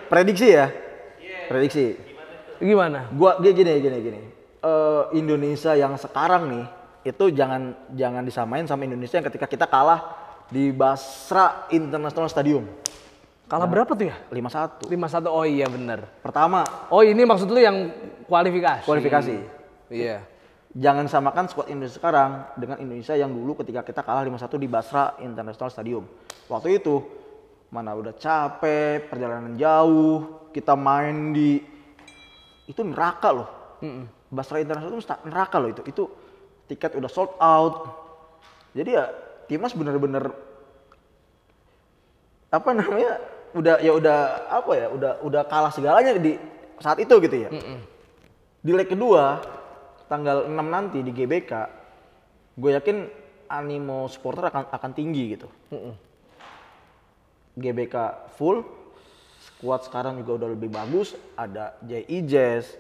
Prediksi ya? Prediksi. Gimana? Gua gini. Indonesia yang sekarang nih itu jangan disamain sama Indonesia yang ketika kita kalah di Basra International Stadium. Kalah berapa tuh ya? 5-1. 5-1. Oh iya bener. Pertama, Oh ini maksud lu yang kualifikasi? kualifikasi. Iya. Jangan samakan skuad Indonesia sekarang dengan Indonesia yang dulu ketika kita kalah 5-1 di Basra International Stadium. Waktu itu mana udah capek, perjalanan jauh, kita main di itu neraka loh. Basra International itu neraka loh itu. Itu tiket udah sold out. Jadi ya timnas bener-bener apa namanya? Udah kalah segalanya di saat itu gitu ya. Di leg kedua tanggal 6 nanti di GBK, gue yakin animo supporter akan tinggi gitu. GBK full, squad sekarang juga udah lebih bagus. Ada J.I. Jazz,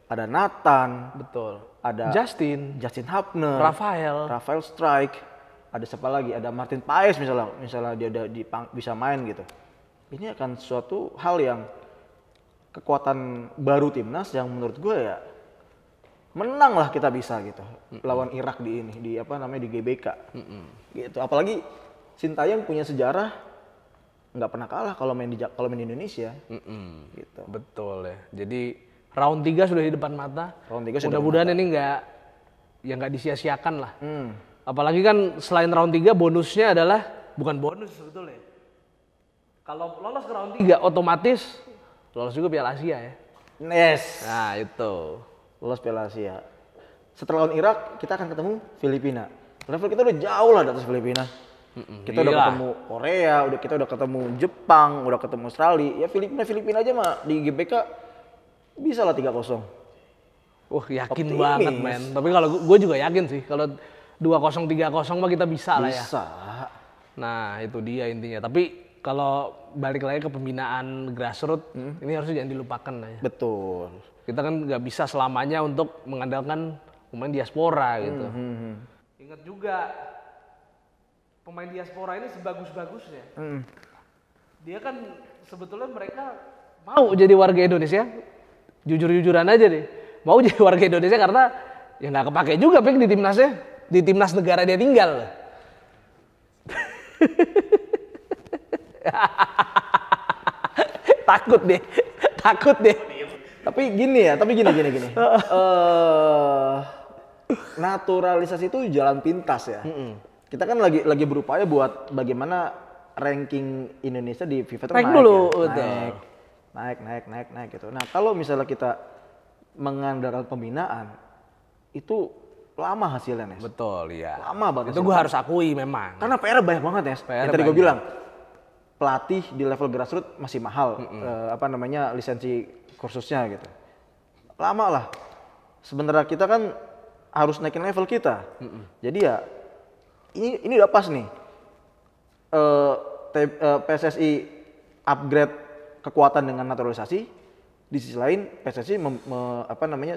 ada Nathan, Betul. ada Justin Hapner, Rafael Strike, ada siapa lagi? Ada Martin Paes misalnya dia udah bisa main gitu. Ini akan suatu hal yang kekuatan baru timnas yang menurut gue ya menang lah kita bisa gitu lawan Irak di GBK gitu. Apalagi Sintayong punya sejarah nggak pernah kalah kalau main di Indonesia gitu. Betul ya. Jadi round 3 sudah di depan mata. Mudah-mudahan ini nggak disia-siakan lah. Apalagi kan selain round 3 bonusnya adalah bukan bonus sebetulnya. Kalau lolos ke round 3 otomatis lolos juga Piala Asia ya. Yes. Nah itu. Lolos Piala Asia. Setelah lawan Irak kita akan ketemu Filipina. Level kita udah jauh lah di atas Filipina. Kita udah ketemu Korea, kita udah ketemu Jepang, udah ketemu Australia. Ya Filipina aja mah di GBK bisa lah 3-0. Yakin Optimis banget men. Tapi kalau gue juga yakin sih kalau 2-0 3-0 mah kita bisa lah ya. Bisa. Nah itu dia intinya. Tapi kalau balik lagi ke pembinaan grassroots, ini harusnya jangan dilupakan lah ya. Betul. Kita kan nggak bisa selamanya untuk mengandalkan pemain diaspora gitu. Ingat juga pemain diaspora ini sebagus-bagusnya. Dia kan sebetulnya mereka mau jadi warga Indonesia, jujur-jujuran aja deh. Mau jadi warga Indonesia karena ya nggak kepake juga Pik di timnasnya, di timnas negara dia tinggal. Takut deh. Tapi gini. Naturalisasi itu jalan pintas ya. Kita kan lagi berupaya buat bagaimana ranking Indonesia di FIFA itu naik dulu, ya. Naik gitu. Nah, kalau misalnya kita mengandalkan pembinaan itu lama hasilnya, Nes. Betul, ya. Lama banget. Itu gue harus akui memang. Karena PR banyak banget, Nes. Yang tadi gue bilang, pelatih di level grassroots masih mahal, lisensi kursusnya gitu. Lama lah. Sebenarnya kita kan harus naikin level kita. Jadi ya ini udah pas nih. PSSI upgrade kekuatan dengan naturalisasi. Di sisi lain PSSI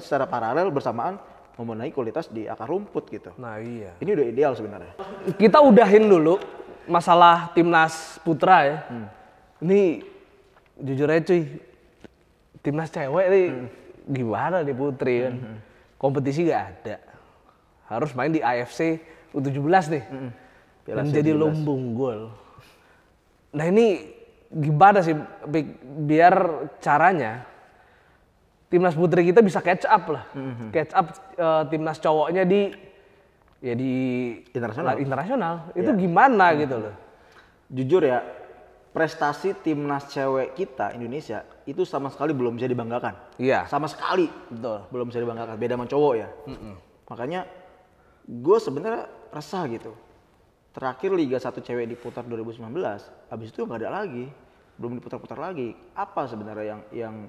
secara paralel bersamaan membenahi kualitas di akar rumput gitu. Nah iya. Ini udah ideal sebenarnya. Kita udahin dulu masalah timnas putra ya. Ini jujur aja cuy, timnas cewek nih gimana nih putri kan. Kompetisi gak ada. Harus main di AFC U17 nih. Dan jadi lumbung gol. Nah ini gimana sih biar caranya timnas putri kita bisa catch up lah. Catch up timnas cowoknya di internasional. Itu gimana gitu loh. Jujur ya, prestasi timnas cewek kita Indonesia itu sama sekali belum bisa dibanggakan. Iya. Sama sekali. Betul. Belum bisa dibanggakan. Beda sama cowok ya. Makanya gue sebenarnya resah gitu. Terakhir Liga 1 cewek diputar 2019, habis itu nggak ada lagi. Belum diputar-putar lagi. Apa sebenarnya yang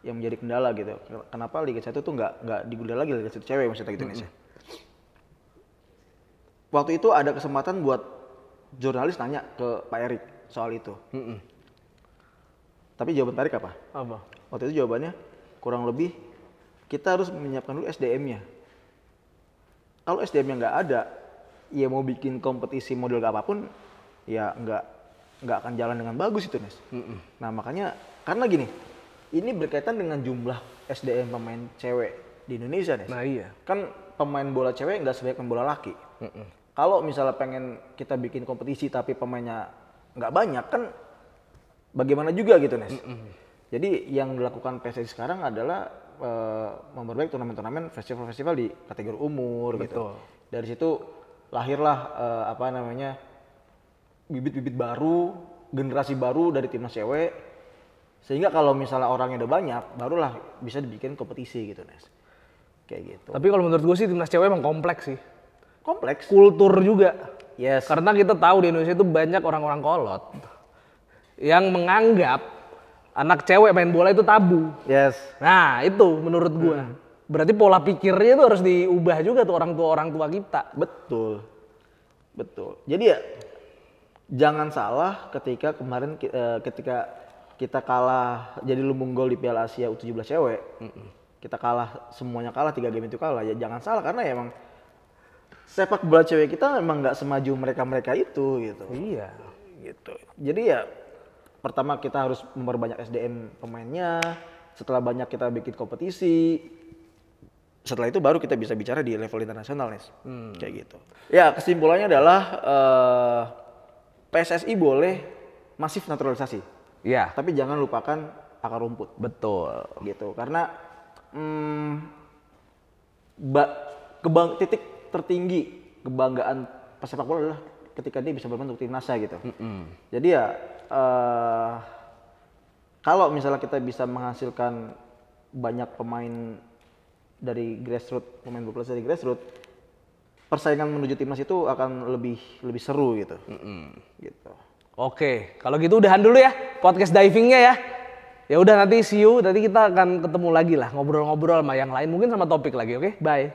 menjadi kendala gitu? Kenapa Liga 1 tuh nggak digunakan lagi Liga 1 cewek maksudnya gitu Indonesia? Waktu itu ada kesempatan buat jurnalis nanya ke Pak Erik soal itu. Tapi jawaban Pak Erik apa? Waktu itu jawabannya kurang lebih kita harus menyiapkan dulu SDM-nya. Kalau SDM-nya nggak ada, ya mau bikin kompetisi model apapun, ya nggak nggak akan jalan dengan bagus itu, Nes. Nah makanya karena gini, ini berkaitan dengan jumlah SDM pemain cewek di Indonesia, Nes. Nah iya. Kan pemain bola cewek nggak sebanyak pemain bola laki. Kalau misalnya pengen kita bikin kompetisi tapi pemainnya nggak banyak kan, bagaimana juga gitu, Nes. Jadi yang dilakukan PSSI sekarang adalah memperbaiki turnamen-turnamen, festival-festival di kategori umur. Betul. Gitu. Dari situ lahirlah bibit-bibit baru, generasi baru dari timnas cewek. Sehingga kalau misalnya orangnya udah banyak, barulah bisa dibikin kompetisi gitu, Nes. Kayak gitu. Tapi kalau menurut gue sih timnas cewek emang kompleks sih. Kompleks. Kultur juga. Yes. Karena kita tahu di Indonesia itu banyak orang-orang kolot yang menganggap anak cewek main bola itu tabu. Yes. Nah itu menurut gue. Berarti pola pikirnya itu harus diubah juga tuh orang tua kita. Betul. Jadi ya jangan salah ketika kemarin ketika kita kalah jadi lumbung gol di Piala Asia U17 cewek. Kita kalah, semuanya kalah, 3 game itu kalah. Ya jangan salah karena ya emang sepak bola cewek kita memang nggak semaju mereka itu gitu. Iya. Gitu. Jadi ya pertama kita harus memperbanyak SDM pemainnya. Setelah banyak kita bikin kompetisi. Setelah itu baru kita bisa bicara di level internasional, Nes. Kayak gitu. Ya kesimpulannya adalah PSSI boleh masif naturalisasi. Iya. Tapi jangan lupakan akar rumput. Betul. Gitu. Karena titik tertinggi kebanggaan pesepak bola adalah ketika dia bisa bermain untuk timnasnya gitu. Jadi ya kalau misalnya kita bisa menghasilkan banyak pemain dari grassroots, pemain bola dari grassroots, persaingan menuju timnas itu akan lebih seru gitu. Gitu. Oke, kalau gitu udahan dulu ya podcast divingnya ya. Ya udah nanti see you, nanti kita akan ketemu lagi lah ngobrol-ngobrol sama yang lain, mungkin sama topik lagi, oke? Bye.